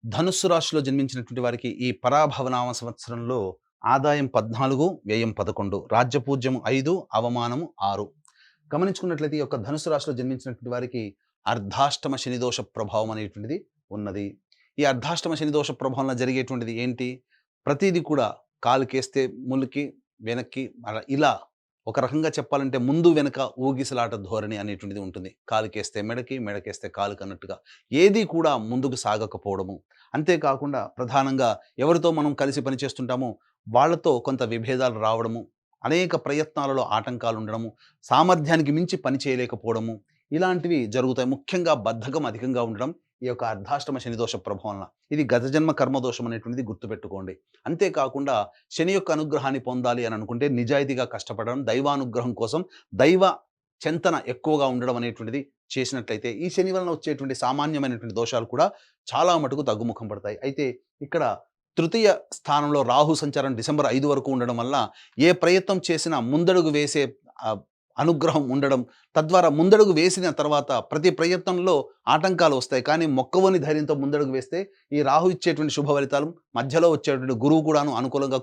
ధనుస్సు రాశిలో జన్మించినటువంటి వారికి ఈ పరాభవనామ సంవత్సరంలో ఆదాయం 14, వ్యయం 11, రాజ్యపూజ్యం 5, అవమానము 6. గమనించుకున్నట్లయితే ఈ యొక్క ధనుస్సు రాశిలో జన్మించినటువంటి వారికి అర్ధాష్టమ శనిదోష ప్రభావం అనేటువంటిది ఉన్నది. ఈ అర్ధాష్టమ శనిదోష ప్రభావంలో జరిగేటువంటిది ఏంటి? ప్రతీది కూడా కాలుకేస్తే ములికి, వెనక్కి ఇలా ఒక రకంగా చెప్పాలంటే ముందు వెనక ఊగిసలాట ధోరణి అనేటువంటిది ఉంటుంది. కాలుకేస్తే మెడకి, మెడకేస్తే కాలుకి అన్నట్టుగా. ఏది కూడా ముందుకు సాగకపోవడము. అంతేకాకుండా ప్రధానంగా ఎవరితో మనం కలిసి పనిచేస్తుంటామో వాళ్ళతో కొంత విభేదాలు రావడము, అనేక ప్రయత్నాలలో ఆటంకాలు ఉండడము, సామర్థ్యానికి మించి పని చేయలేకపోవడము, ఇలాంటివి జరుగుతాయి. ముఖ్యంగా బద్ధకం అధికంగా ఉండడం ఈ యొక్క అర్ధాష్టమ శనిదోష ప్రభావంలో. ఇది గత జన్మ కర్మదోషం అనేటువంటిది గుర్తుపెట్టుకోండి. అంతేకాకుండా శని యొక్క అనుగ్రహాన్ని పొందాలి అని అనుకుంటే నిజాయితీగా కష్టపడడం, దైవానుగ్రహం కోసం దైవ చింతన ఎక్కువగా ఉండడం అనేటువంటిది చేసినట్లయితే ఈ శని వలన వచ్చేటువంటి సామాన్యమైనటువంటి దోషాలు కూడా చాలా మటుకు తగ్గుముఖం పడతాయి. అయితే ఇక్కడ తృతీయ స్థానంలో రాహు సంచారం డిసెంబర్ 5 వరకు ఉండడం వల్ల ఏ ప్రయత్నం చేసినా ముందడుగు వేసే అనుగ్రహం ఉండడం, తద్వారా ముందడుగు వేసిన తర్వాత ప్రతి ప్రయత్నంలో ఆటంకాలు వస్తాయి. కానీ మొక్కవోని ధైర్యంతో ముందడుగు వేస్తే ఈ రాహు ఇచ్చేటువంటి శుభ ఫలితాలు, మధ్యలో వచ్చేటువంటి గురువు కూడాను అనుకూలంగా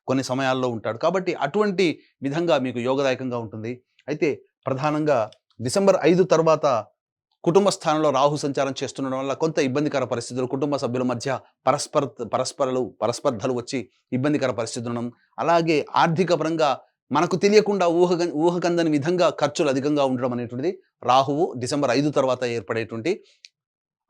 కొన్ని సమయాల్లో ఉంటాడు. కాబట్టి అటువంటి విధంగా మీకు యోగదాయకంగా ఉంటుంది. అయితే ప్రధానంగా డిసెంబర్ 5 తర్వాత కుటుంబ స్థానంలో రాహు సంచారం చేస్తుండడం వల్ల కొంత ఇబ్బందికర పరిస్థితులు, కుటుంబ సభ్యుల మధ్య పరస్పర్ధలు వచ్చి ఇబ్బందికర పరిస్థితులు ఉండడం, అలాగే ఆర్థిక పరంగా మనకు తెలియకుండా ఊహకందని విధంగా ఖర్చులు అధికంగా ఉండడం అనేటువంటిది రాహువు డిసెంబర్ 5 తర్వాత ఏర్పడేటువంటి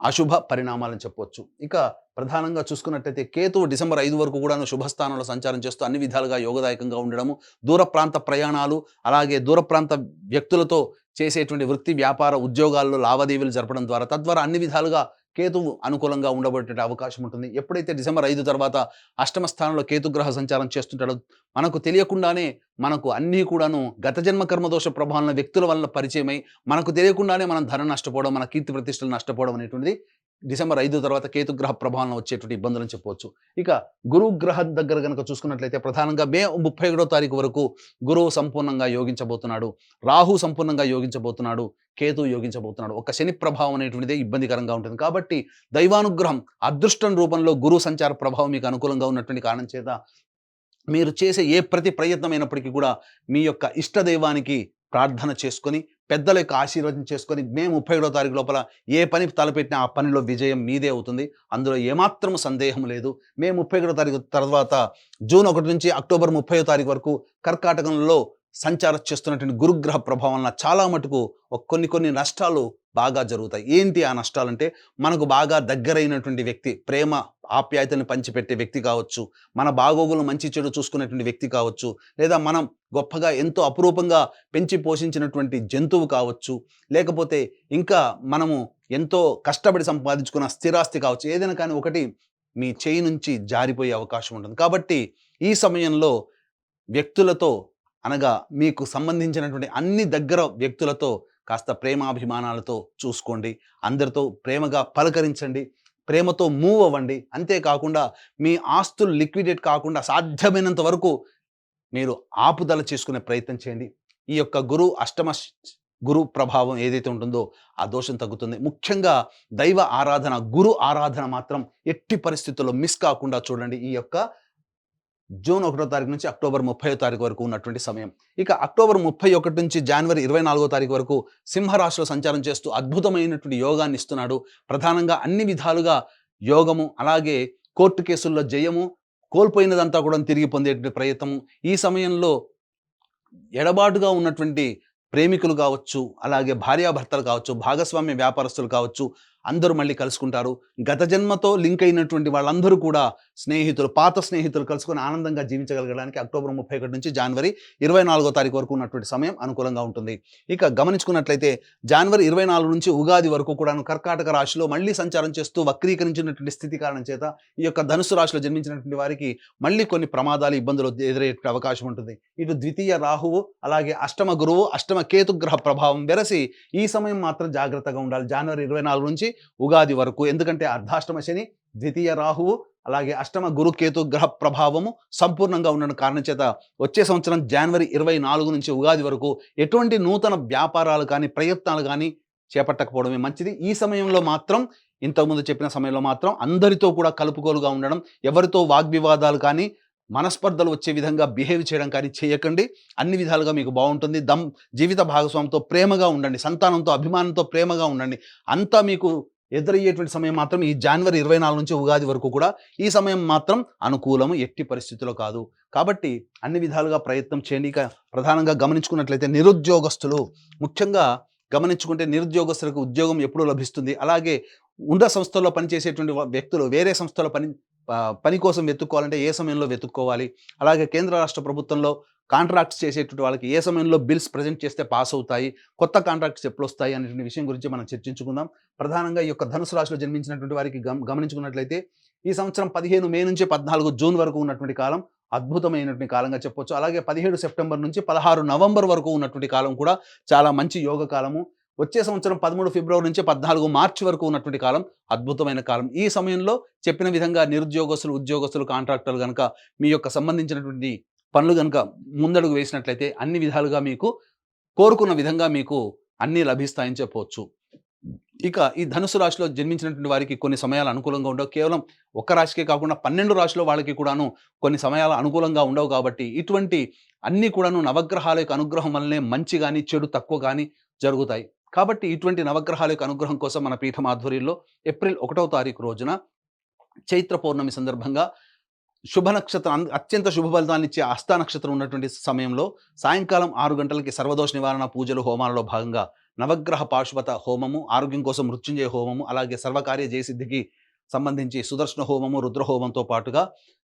అశుభ పరిణామాలని చెప్పొచ్చు. ఇక ప్రధానంగా చూసుకున్నట్టయితే కేతువు డిసెంబర్ 5 వరకు కూడాను శుభస్థానంలో సంచారం చేస్తూ అన్ని విధాలుగా యోగదాయకంగా ఉండడము, దూర ప్రాంత ప్రయాణాలు, అలాగే దూర ప్రాంత వ్యక్తులతో చేసేటువంటి వృత్తి, వ్యాపార, ఉద్యోగాల్లో లావాదేవీలు జరపడం ద్వారా తద్వారా అన్ని విధాలుగా కేతువు అనుకూలంగా ఉండబడేటువంటి అవకాశం ఉంటుంది. ఎప్పుడైతే డిసెంబర్ 5 తర్వాత అష్టమ స్థానంలో కేతుగ్రహ సంచారం చేస్తుంటాడో మనకు తెలియకుండానే మనకు అన్నీ కూడాను గత జన్మ కర్మదోష ప్రభావం వ్యక్తుల వల్ల పరిచయమై మనకు తెలియకుండానే మనం ధనం నష్టపోవడం, మన కీర్తి ప్రతిష్టలు నష్టపోవడం అనేటువంటిది డిసెంబర్ 5 తర్వాత కేతుగ్రహ ప్రభావంలో వచ్చేటువంటి ఇబ్బందులని చెప్పవచ్చు. ఇక గురువు గ్రహం దగ్గర గనక చూసుకున్నట్లయితే ప్రధానంగా మే 31వ తారీఖు వరకు గురువు సంపూర్ణంగా యోగించబోతున్నాడు, రాహు సంపూర్ణంగా యోగించబోతున్నాడు, కేతు యోగించబోతున్నాడు. ఒక శని ప్రభావం అనేటువంటిదే ఇబ్బందికరంగా ఉంటుంది. కాబట్టి దైవానుగ్రహం అదృష్టం రూపంలో గురువు సంచార ప్రభావం మీకు అనుకూలంగా ఉన్నటువంటి కారణం చేత మీరు చేసే ప్రతి ప్రయత్నమైనప్పటికీ కూడా మీ యొక్క ఇష్టదైవానికి ప్రార్థన చేసుకొని, పెద్దల యొక్క ఆశీర్వచనం చేసుకొని, మే 31వ తారీఖు లోపల ఏ పని తలపెట్టినా ఆ పనిలో విజయం మీదే అవుతుంది. అందులో ఏమాత్రం సందేహం లేదు. మే 31వ తారీఖు తర్వాత జూన్ 1 నుంచి అక్టోబర్ 30వ తారీఖు వరకు కర్కాటకంలో సంచారం చేస్తున్నటువంటి గురుగ్రహ ప్రభావం వలన చాలా మటుకు కొన్ని నష్టాలు బాగా జరుగుతాయి. ఏంటి ఆ నష్టాలంటే, మనకు బాగా దగ్గరైనటువంటి వ్యక్తి, ప్రేమ ఆప్యాయతను పంచిపెట్టే వ్యక్తి కావచ్చు, మన బాగోగులు మంచి చెడు చూసుకునేటువంటి వ్యక్తి కావచ్చు, లేదా మనం గొప్పగా ఎంతో అపురూపంగా పెంచి పోషించినటువంటి జంతువు కావచ్చు, లేకపోతే ఇంకా మనము ఎంతో కష్టపడి సంపాదించుకున్న స్థిరాస్తి కావచ్చు, ఏదైనా కానీ ఒకటి మీ చేయి నుంచి జారిపోయే అవకాశం ఉంటుంది. కాబట్టి ఈ సమయంలో వ్యక్తులతో, అనగా మీకు సంబంధించినటువంటి అన్ని దగ్గర వ్యక్తులతో కాస్త ప్రేమాభిమానాలతో చూసుకోండి. అందరితో ప్రేమగా పలకరించండి, ప్రేమతో మూవ్ అవ్వండి. అంతేకాకుండా మీ ఆస్తులు లిక్విడేట్ కాకుండా సాధ్యమైనంత వరకు మీరు ఆపుదల చేసుకునే ప్రయత్నం చేయండి. ఈ యొక్క గురు ప్రభావం ఏదైతే ఉంటుందో ఆ దోషం తగ్గుతుంది. ముఖ్యంగా దైవ ఆరాధన, గురు ఆరాధన మాత్రం ఎట్టి పరిస్థితుల్లో మిస్ కాకుండా చూడండి. ఈ యొక్క జూన్ 1వ తారీఖు నుంచి అక్టోబర్ 30వ తారీఖు వరకు ఉన్నటువంటి సమయం. ఇక అక్టోబర్ 31 నుంచి జనవరి 24వ తారీఖు వరకు సింహరాశిలో సంచారం చేస్తూ అద్భుతమైనటువంటి యోగాన్ని ఇస్తున్నాడు. ప్రధానంగా అన్ని విధాలుగా యోగము, అలాగే కోర్టు కేసుల్లో జయము, కోల్పోయినదంతా కూడా తిరిగి పొందేటువంటి ప్రయత్నము. ఈ సమయంలో ఎడబాటుగా ఉన్నటువంటి ప్రేమికులు కావచ్చు, అలాగే భార్యాభర్తలు కావచ్చు, భాగస్వామ్య వ్యాపారస్తులు కావచ్చు, అందరూ మళ్ళీ కలుసుకుంటారు. గత జన్మతో లింక్ అయినటువంటి వాళ్ళందరూ కూడా స్నేహితులు, పాత స్నేహితులు కలుసుకొని ఆనందంగా జీవించగలగడానికి అక్టోబర్ 31 నుంచి జనవరి 24వ తారీఖు వరకు ఉన్నటువంటి సమయం అనుకూలంగా ఉంటుంది. ఇక గమనించుకున్నట్లయితే జనవరి 24 నుంచి ఉగాది వరకు కూడాను కర్కాటక రాశిలో మళ్ళీ సంచారం చేస్తూ వక్రీకరించినటువంటి స్థితి కారణం చేత ఈ యొక్క ధనుసు రాశిలో జన్మించినటువంటి వారికి మళ్ళీ కొన్ని ప్రమాదాలు, ఇబ్బందులు ఎదురయ్యే అవకాశం ఉంటుంది. ఇటు ద్వితీయ రాహువు, అలాగే అష్టమ గురువు, అష్టమ కేతుగ్రహ ప్రభావం వెరసి ఈ సమయం మాత్రం జాగ్రత్తగా ఉండాలి జనవరి 24 నుంచి ఉగాది వరకు. ఎందుకంటే అర్ధాష్టమ శని, ద్వితీయ రాహువు, అలాగే అష్టమ గురు కేతు గ్రహ ప్రభావము సంపూర్ణంగా ఉండడం కారణం చేత వచ్చే సంవత్సరం జనవరి 24 నుంచి ఉగాది వరకు ఎటువంటి నూతన వ్యాపారాలు కానీ, ప్రయత్నాలు కానీ చేపట్టకపోవడమే మంచిది. ఈ సమయంలో మాత్రం ఇంతకుముందు చెప్పిన సమయంలో మాత్రం అందరితో కూడా కలుపుకోలుగా ఉండడం, ఎవరితో వాగ్వివాదాలు కానీ, మనస్పర్ధలు వచ్చే విధంగా బిహేవ్ చేయడం కానీ చేయకండి. అన్ని విధాలుగా మీకు బావుంటుంది. జీవిత భాగస్వామితో ప్రేమగా ఉండండి. సంతానంతో, అభిమానంతో ప్రేమగా ఉండండి. అంతా మీకు ఎదురయ్యేటువంటి సమయం మాత్రం ఈ జనవరి 24 నుంచి ఉగాది వరకు కూడా ఈ సమయం మాత్రం అనుకూలము, ఎట్టి పరిస్థితిలో కాదు. కాబట్టి అన్ని విధాలుగా ప్రయత్నం చేయండి. ఇక ప్రధానంగా గమనించుకున్నట్లయితే నిరుద్యోగస్తులు ముఖ్యంగా గమనించుకుంటే నిరుద్యోగస్తులకు ఉద్యోగం ఎప్పుడు లభిస్తుంది? అలాగే ఉన్న సంస్థల్లో పనిచేసేటువంటి వ్యక్తులు వేరే సంస్థలో పని కోసం వెతుక్కోవాలంటే ఏ సమయంలో వెతుక్కోవాలి? అలాగే కేంద్ర రాష్ట్ర ప్రభుత్వంలో కాంట్రాక్ట్స్ చేసేటువంటి వాళ్ళకి ఏ సమయంలో బిల్స్ ప్రెజెంట్ చేస్తే పాస్ అవుతాయి? కొత్త కాంట్రాక్ట్స్ ఎప్పుడొస్తాయి? అనేటువంటి విషయం గురించి మనం చర్చించుకుందాం. ప్రధానంగా ఈ యొక్క ధనుసు రాశిలో జన్మించినటువంటి వారికి గమనించుకున్నట్లయితే ఈ సంవత్సరం 15 మే నుంచి 14 జూన్ వరకు ఉన్నటువంటి కాలం అద్భుతమైనటువంటి కాలంగా చెప్పొచ్చు. అలాగే 17 సెప్టెంబర్ నుంచి 16 నవంబర్ వరకు ఉన్నటువంటి కాలం కూడా చాలా మంచి యోగ కాలము. వచ్చే సంవత్సరం 13 ఫిబ్రవరి నుంచి 14 మార్చి వరకు ఉన్నటువంటి కాలం అద్భుతమైన కాలం. ఈ సమయంలో చెప్పిన విధంగా నిరుద్యోగస్తులు, ఉద్యోగస్తులు, కాంట్రాక్టర్లు గనక మీ యొక్క సంబంధించినటువంటి పనులు గనక ముందడుగు వేసినట్లయితే అన్ని విధాలుగా మీకు కోరుకున్న విధంగా మీకు అన్నీ లభిస్తాయని చెప్పవచ్చు. ఇక ఈ ధనుసు రాశిలో జన్మించినటువంటి వారికి కొన్ని సమయాలు అనుకూలంగా ఉండవు. కేవలం ఒక్క రాశికే కాకుండా 12 రాశుల వాళ్ళకి కూడాను కొన్ని సమయాలు అనుకూలంగా ఉండవు కాబట్టి ఇటువంటి అన్నీ కూడాను నవగ్రహాల యొక్క అనుగ్రహం వల్లనే మంచి గాని, చెడు తక్కువ గాని జరుగుతాయి. కాబట్టి ఇటువంటి నవగ్రహాల యొక్క అనుగ్రహం కోసం మన పీఠం ఆధ్వర్యంలో ఏప్రిల్ 1వ తారీఖు రోజున చైత్ర పౌర్ణమి సందర్భంగా శుభ నక్షత్రం అత్యంత శుభ ఫలితాన్నిచ్చే హస్త నక్షత్రం ఉన్నటువంటి సమయంలో సాయంకాలం 6 గంటలకి సర్వదోష నివారణ పూజలు, హోమాలలో భాగంగా నవగ్రహ పాశుపత హోమము, ఆరోగ్యం కోసం మృత్యుంజయ హోమము, అలాగే సర్వకార్య జయసిద్ధికి సంబంధించి సుదర్శన హోమము, రుద్ర హోమంతో పాటుగా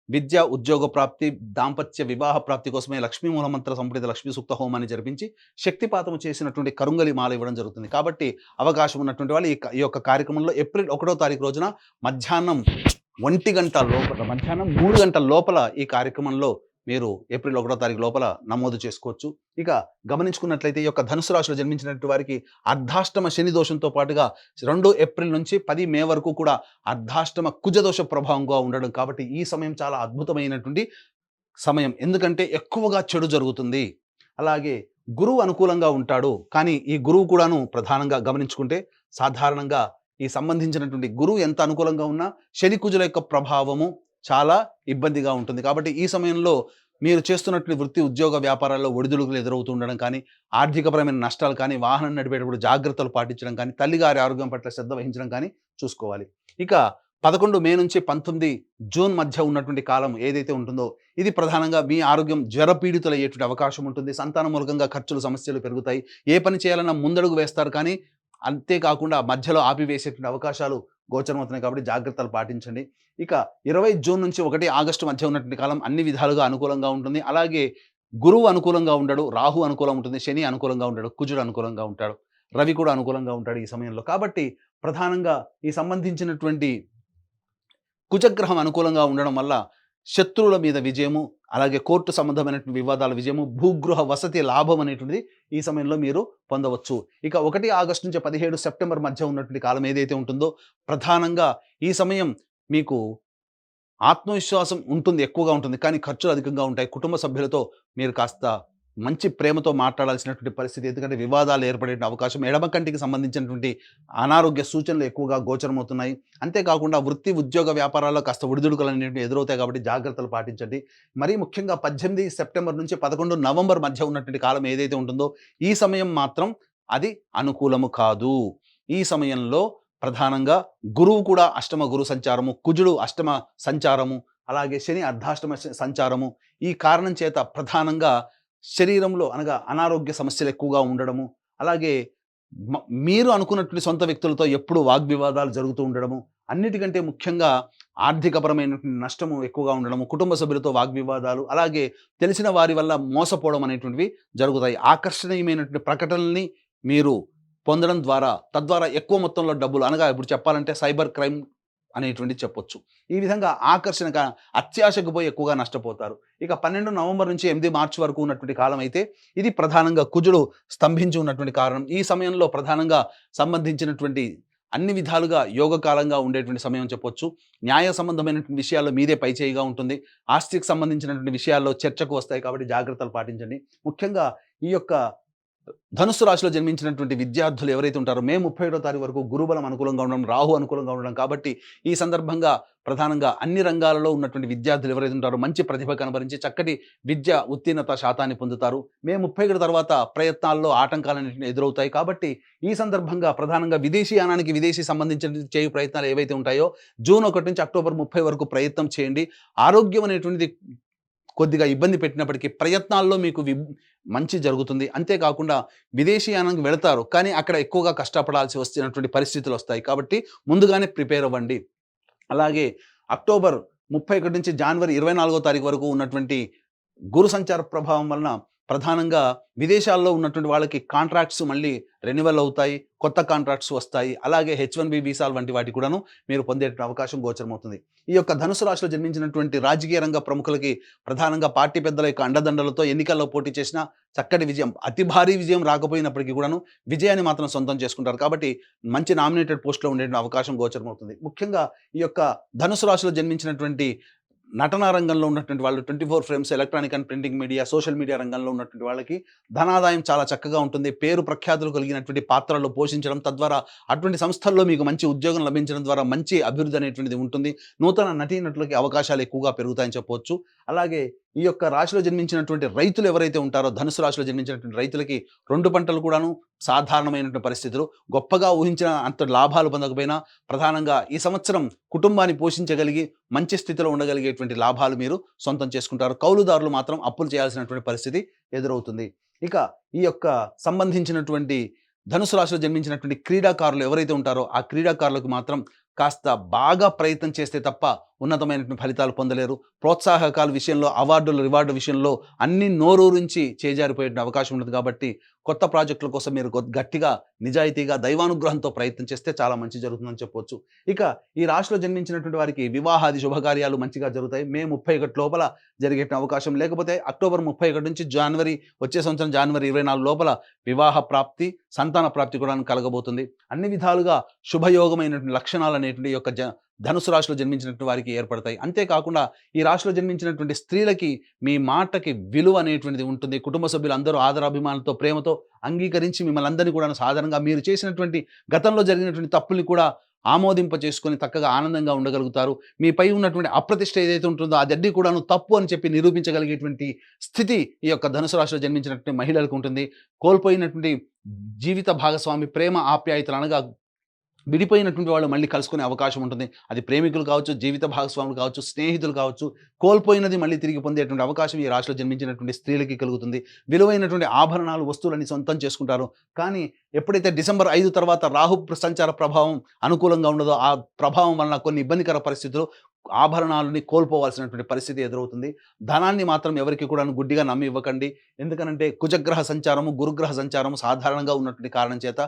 విద్య, ఉద్యోగ ప్రాప్తి, దాంపత్య వివాహ ప్రాప్తి కోసమే లక్ష్మీ మూలమంత్ర సంపుటిత లక్ష్మీ సూక్త హోమాన్ని జరిపించి శక్తిపాతము చేసినటువంటి కరుంగలి మాల ఇవ్వడం జరుగుతుంది. కాబట్టి అవకాశం ఉన్నటువంటి వాళ్ళు ఈ యొక్క కార్యక్రమంలో ఏప్రిల్ 1వ తారీఖు రోజున మధ్యాహ్నం 1 గంట లోపల, మధ్యాహ్నం 3 గంటల లోపల ఈ కార్యక్రమంలో మీరు ఏప్రిల్ 1వ తారీఖు లోపల నమోదు చేసుకోవచ్చు. ఇక గమనించుకున్నట్లయితే ఈ యొక్క ధనుసు రాశిలో జన్మించినటువంటి వారికి అర్ధాష్టమ శని దోషంతో పాటుగా 2 ఏప్రిల్ నుంచి 10 మే వరకు కూడా అర్ధాష్టమ కుజదోష ప్రభావంగా ఉండడం. కాబట్టి ఈ సమయం చాలా అద్భుతమైనటువంటి సమయం. ఎందుకంటే ఎక్కువగా చెడు జరుగుతుంది. అలాగే గురువు అనుకూలంగా ఉంటాడు. కానీ ఈ గురువు కూడాను ప్రధానంగా గమనించుకుంటే సాధారణంగా ఈ సంబంధించినటువంటి గురువు ఎంత అనుకూలంగా ఉన్నా శని కుజుల యొక్క ప్రభావము చాలా ఇబ్బందిగా ఉంటుంది. కాబట్టి ఈ సమయంలో మీరు చేస్తున్నటువంటి వృత్తి, ఉద్యోగ, వ్యాపారాల్లో ఒడిదుడుకులు ఎదురవుతూ ఉండడం కానీ, ఆర్థికపరమైన నష్టాలు కానీ, వాహనం నడిపేటప్పుడు జాగ్రత్తలు పాటించడం కానీ, తల్లిగారి ఆరోగ్యం పట్ల శ్రద్ధ వహించడం కానీ చూసుకోవాలి. ఇక 11 మే నుంచి 19 జూన్ మధ్య ఉన్నటువంటి కాలం ఏదైతే ఉంటుందో ఇది ప్రధానంగా మీ ఆరోగ్యం జ్వరపీడితులయ్యేటువంటి అవకాశం ఉంటుంది. సంతాన మూలకంగా ఖర్చులు, సమస్యలు పెరుగుతాయి. ఏ పని చేయాలన్నా ముందడుగు వేస్తారు కానీ అంతేకాకుండా మధ్యలో ఆపివేసేటువంటి అవకాశాలు గోచరమవుతున్నాయి. కాబట్టి జాగ్రత్తలు పాటించండి. ఇక 20 జూన్ నుంచి 1 ఆగస్టు మధ్య ఉన్నటువంటి కాలం అన్ని విధాలుగా అనుకూలంగా ఉంటుంది. అలాగే గురువు అనుకూలంగా ఉండడు, రాహు అనుకూలం ఉంటుంది, శని అనుకూలంగా ఉంటాడు, కుజుడు అనుకూలంగా ఉంటాడు, రవి కూడా అనుకూలంగా ఉంటాడు ఈ సమయంలో. కాబట్టి ప్రధానంగా ఈ సంబంధించినటువంటి కుజగ్రహం అనుకూలంగా ఉండడం వల్ల శత్రువుల మీద విజయము, అలాగే కోర్టు సంబంధమైనటువంటి వివాదాల విజయము, భూగృహ వసతి లాభం అనేటువంటిది ఈ సమయంలో మీరు పొందవచ్చు. ఇక 1 ఆగస్టు నుంచి 17 సెప్టెంబర్ మధ్య ఉన్నటువంటి కాలం ఏదైతే ఉంటుందో ప్రధానంగా ఈ సమయం మీకు ఆత్మవిశ్వాసం ఉంటుంది, ఎక్కువగా ఉంటుంది. కానీ ఖర్చులు అధికంగా ఉంటాయి. కుటుంబ సభ్యులతో మీరు కాస్త మంచి ప్రేమతో మాట్లాడాల్సినటువంటి పరిస్థితి. ఎందుకంటే వివాదాలు ఏర్పడే అవకాశం, ఎడమ కంటికి సంబంధించినటువంటి అనారోగ్య సూచనలు ఎక్కువగా గోచరమవుతున్నాయి. అంతేకాకుండా వృత్తి, ఉద్యోగ, వ్యాపారాల్లో కాస్త ఒడిదుడుకులు అనేవి ఎదురవుతాయి. కాబట్టి జాగ్రత్తలు పాటించండి. మరీ ముఖ్యంగా 18 సెప్టెంబర్ నుంచి 11 నవంబర్ మధ్య ఉన్నటువంటి కాలం ఏదైతే ఉంటుందో ఈ సమయం మాత్రం అది అనుకూలము కాదు. ఈ సమయంలో ప్రధానంగా గురువు కూడా అష్టమ గురు సంచారము, కుజుడు అష్టమ సంచారము, అలాగే శని అర్ధాష్టమ సంచారము. ఈ కారణం చేత ప్రధానంగా శరీరంలో అనగా అనారోగ్య సమస్యలు ఎక్కువగా ఉండడము, అలాగే మీరు అనుకున్నటువంటి సొంత వ్యక్తులతో ఎప్పుడు వాగ్వివాదాలు జరుగుతూ ఉండడము, అన్నిటికంటే ముఖ్యంగా ఆర్థికపరమైనటువంటి నష్టము ఎక్కువగా ఉండడము, కుటుంబ సభ్యులతో వాగ్వివాదాలు, అలాగే తెలిసిన వారి వల్ల మోసపోవడం అనేటువంటివి జరుగుతాయి. ఆకర్షణీయమైనటువంటి ప్రకటనల్ని మీరు పొందడం ద్వారా తద్వారా ఎక్కువ మొత్తంలో డబ్బులు, అనగా ఇప్పుడు చెప్పాలంటే సైబర్ క్రైమ్ అనేటువంటిది చెప్పొచ్చు. ఈ విధంగా ఆకర్షణగా అత్యాశకు పోయి ఎక్కువగా నష్టపోతారు. ఇక 12 నవంబర్ నుంచి 8 మార్చి వరకు ఉన్నటువంటి కాలం అయితే ఇది ప్రధానంగా కుజుడు స్తంభించి ఉన్నటువంటి కారణం. ఈ సమయంలో ప్రధానంగా సంబంధించినటువంటి అన్ని విధాలుగా యోగకాలంగా ఉండేటువంటి సమయం చెప్పొచ్చు. న్యాయ సంబంధమైనటువంటి విషయాల్లో మీదే పైచేయిగా ఉంటుంది. ఆస్తికి సంబంధించినటువంటి విషయాల్లో చర్చకు వస్తాయి. కాబట్టి జాగ్రత్తలు పాటించండి. ముఖ్యంగా ఈ యొక్క ధనుస్సు రాశిలో జన్మించినటువంటి విద్యార్థులు ఎవరైతే ఉంటారో మే 31 తారీఖు వరకు గురుబలం అనుకూలంగా ఉండడం, రాహు అనుకూలంగా ఉండడం కాబట్టి ఈ సందర్భంగా ప్రధానంగా అన్ని రంగాలలో ఉన్నటువంటి విద్యార్థులు ఎవరైతే ఉంటారో మంచి ప్రతిభ కనబరించి చక్కటి విద్య ఉత్తీర్ణత శాతాన్ని పొందుతారు. మే 31 తర్వాత ప్రయత్నాల్లో ఆటంకాలన్నింటినీ ఎదురవుతాయి. కాబట్టి ఈ సందర్భంగా ప్రధానంగా విదేశీయానానికి విదేశీ సంబంధించిన చేయు ప్రయత్నాలు ఏవైతే ఉంటాయో జూన్ 1 నుంచి అక్టోబర్ 30 వరకు ప్రయత్నం చేయండి. ఆరోగ్యం అనేటువంటిది కొద్దిగా ఇబ్బంది పెట్టినప్పటికీ ప్రయత్నాల్లో మీకు మంచి జరుగుతుంది. అంతేకాకుండా విదేశీయానానికి వెళతారు. కానీ అక్కడ ఎక్కువగా కష్టపడాల్సి వస్తున్నటువంటి పరిస్థితులు వస్తాయి. కాబట్టి ముందుగానే ప్రిపేర్ అవ్వండి. అలాగే అక్టోబర్ 31 నుంచి జనవరి 24 తారీఖు వరకు ఉన్నటువంటి గురు సంచార ప్రభావం వలన ప్రధానంగా విదేశాల్లో ఉన్నటువంటి వాళ్ళకి కాంట్రాక్ట్స్ మళ్ళీ రెన్యువల్ అవుతాయి. కొత్త కాంట్రాక్ట్స్ వస్తాయి. అలాగే H1B వీసాలు వంటి వాటి కూడాను మీరు పొందే అవకాశం గోచరమవుతుంది. ఈ యొక్క ధనుసు రాశిలో జన్మించినటువంటి రాజకీయ రంగ ప్రముఖులకి ప్రధానంగా పార్టీ పెద్దల యొక్క అండదండలతో ఎన్నికల్లో పోటీ చేసిన చక్కటి విజయం, అతి భారీ విజయం రాకపోయినప్పటికీ కూడాను విజయాన్ని మాత్రం సొంతం చేసుకుంటారు. కాబట్టి మంచి నామినేటెడ్ పోస్ట్‌లో ఉండే అవకాశం గోచరమవుతుంది. ముఖ్యంగా ఈ యొక్క ధనుసు రాశిలో జన్మించినటువంటి నటనా రంగంలో ఉన్నటువంటి వాళ్ళు 24 frames, electronic and printing media, social media రంగంలో ఉన్నటువంటి వాళ్ళకి ధనాదాయం చాలా చక్కగా ఉంటుంది. పేరు ప్రఖ్యాతులు కలిగినటువంటి పాత్రలు పోషించడం, తద్వారా అటువంటి సంస్థల్లో మీకు మంచి ఉద్యోగం లభించడం ద్వారా మంచి అభివృద్ధి అనేటువంటిది ఉంటుంది. నూతన నటీనటులకి అవకాశాలు ఎక్కువగా పెరుగుతాయని చెప్పవచ్చు. అలాగే ఈ యొక్క రాశిలో జన్మించినటువంటి రైతులు ఎవరైతే ఉంటారో ధనుసు రాశిలో జన్మించినటువంటి రైతులకి 2 పంటలు కూడాను సాధారణమైనటువంటి పరిస్థితులు. గొప్పగా ఊహించిన అంత లాభాలు పొందకపోయినా ప్రధానంగా ఈ సంవత్సరం కుటుంబాన్ని పోషించగలిగి మంచి స్థితిలో ఉండగలిగేటువంటి లాభాలు మీరు సొంతం చేసుకుంటారు. కౌలుదారులు మాత్రం అప్పులు చేయాల్సినటువంటి పరిస్థితి ఎదురవుతుంది. ఇక ఈ యొక్క సంబంధించినటువంటి ధనుసు రాశిలో జన్మించినటువంటి క్రీడాకారులు ఎవరైతే ఉంటారో ఆ క్రీడాకారులకు మాత్రం కాస్త బాగా ప్రయత్నం చేస్తే తప్ప ఉన్నతమైనటువంటి ఫలితాలు పొందలేరు. ప్రోత్సాహకాల విషయంలో, అవార్డులు, రివార్డు విషయంలో అన్ని నోరూరించి చేజారిపోయే అవకాశం ఉంటుంది. కాబట్టి కొత్త ప్రాజెక్టుల కోసం మీరు గట్టిగా, నిజాయితీగా, దైవానుగ్రహంతో ప్రయత్నం చేస్తే చాలా మంచి జరుగుతుందని చెప్పొచ్చు. ఇక ఈ రాశిలో జన్మించినటువంటి వారికి వివాహాది శుభకార్యాలు మంచిగా జరుగుతాయి. మే 31 లోపల జరిగే అవకాశం, లేకపోతే అక్టోబర్ 31 నుంచి వచ్చే సంవత్సరం జనవరి 24 లోపల వివాహ ప్రాప్తి, సంతాన ప్రాప్తి కూడా కలగబోతుంది. అన్ని విధాలుగా శుభయోగమైనటువంటి లక్షణాలు అనేటువంటి యొక్క ధనుసు రాశిలో జన్మించినటువంటి వారికి ఏర్పడతాయి. అంతేకాకుండా ఈ రాశిలో జన్మించినటువంటి స్త్రీలకి మీ మాటకి విలువ అనేటువంటిది ఉంటుంది. కుటుంబ సభ్యులు అందరూ ఆదరాభిమానాలతో, ప్రేమతో అంగీకరించి మిమ్మల్ని అందరినీ కూడా సాధారణంగా మీరు చేసినటువంటి గతంలో జరిగినటువంటి తప్పుల్ని కూడా ఆమోదింప చేసుకొని చక్కగా ఆనందంగా ఉండగలుగుతారు. మీపై ఉన్నటువంటి అప్రతిష్ట ఏదైతే ఉంటుందో అదన్నీ కూడాను తప్పు అని చెప్పి నిరూపించగలిగేటువంటి స్థితి ఈ యొక్క ధనుసు రాశిలో జన్మించినటువంటి మహిళలకు ఉంటుంది. కోల్పోయినటువంటి జీవిత భాగస్వామి, ప్రేమ, ఆప్యాయతలు అనగా విడిపోయినటువంటి వాళ్ళు మళ్ళీ కలుసుకునే అవకాశం ఉంటుంది. అది ప్రేమికులు కావచ్చు, జీవిత భాగస్వాములు కావచ్చు, స్నేహితులు కావచ్చు. కోల్పోయినది మళ్ళీ తిరిగి పొందేటువంటి అవకాశం ఈ రాశిలో జన్మించినటువంటి స్త్రీలకి కలుగుతుంది. విలువైనటువంటి ఆభరణాలు, వస్తువులని సొంతం చేసుకుంటారు. కానీ ఎప్పుడైతే డిసెంబర్ 5 తర్వాత రాహు సంచార ప్రభావం అనుకూలంగా ఉండదో ఆ ప్రభావం వలన కొన్ని ఇబ్బందికర పరిస్థితులు, ఆభరణాలని కోల్పోవాల్సినటువంటి పరిస్థితి ఎదురవుతుంది. ధనాన్ని మాత్రం ఎవరికి కూడా గుడ్డిగా నమ్మి ఇవ్వకండి. ఎందుకనంటే కుజగ్రహ సంచారము, గురుగ్రహ సంచారము సాధారణంగా ఉన్నటువంటి కారణం చేత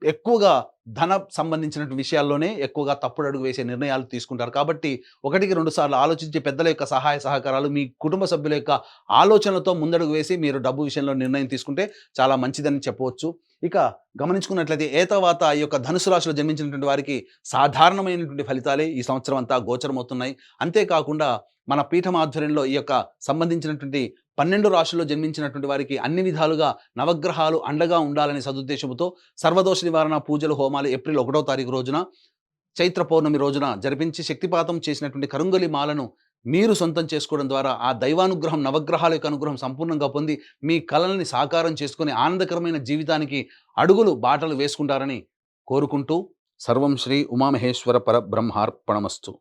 ఎక్కువగా ధన సంబంధించినటువంటి విషయాల్లోనే ఎక్కువగా తప్పుడు అడుగు వేసే నిర్ణయాలు తీసుకుంటారు. కాబట్టి 1-2 సార్లు ఆలోచించి పెద్దల యొక్క సహాయ సహకారాలు, మీ కుటుంబ సభ్యుల యొక్క ఆలోచనలతో ముందడుగు వేసి మీరు డబ్బు విషయంలో నిర్ణయం తీసుకుంటే చాలా మంచిదని చెప్పవచ్చు. ఇక గమనించుకున్నట్లయితే తర్వాత ఈ యొక్క ధనుసు రాశిలో జన్మించినటువంటి వారికి సాధారణమైనటువంటి ఫలితాలే ఈ సంవత్సరం అంతా గోచరమవుతున్నాయి. అంతేకాకుండా మన పీఠం ఆధ్వర్యంలో ఈ యొక్క సంబంధించినటువంటి 12 రాశుల్లో జన్మించినటువంటి వారికి అన్ని విధాలుగా నవగ్రహాలు అండగా ఉండాలనే సదుద్దేశంతో సర్వదోష నివారణ పూజలు, హోమాలు ఏప్రిల్ 1వ తారీఖు రోజున, చైత్ర పౌర్ణమి రోజున జరిపించి శక్తిపాతం చేసినటువంటి కరుంగలి మాలను మీరు సొంతం చేసుకోవడం ద్వారా ఆ దైవానుగ్రహం, నవగ్రహాల యొక్క అనుగ్రహం సంపూర్ణంగా పొంది మీ కలల్ని సాకారం చేసుకొని ఆనందకరమైన జీవితానికి బాటలు వేసుకుంటారని కోరుకుంటూ సర్వం శ్రీ ఉమామహేశ్వర పరబ్రహ్మార్పణమస్తు.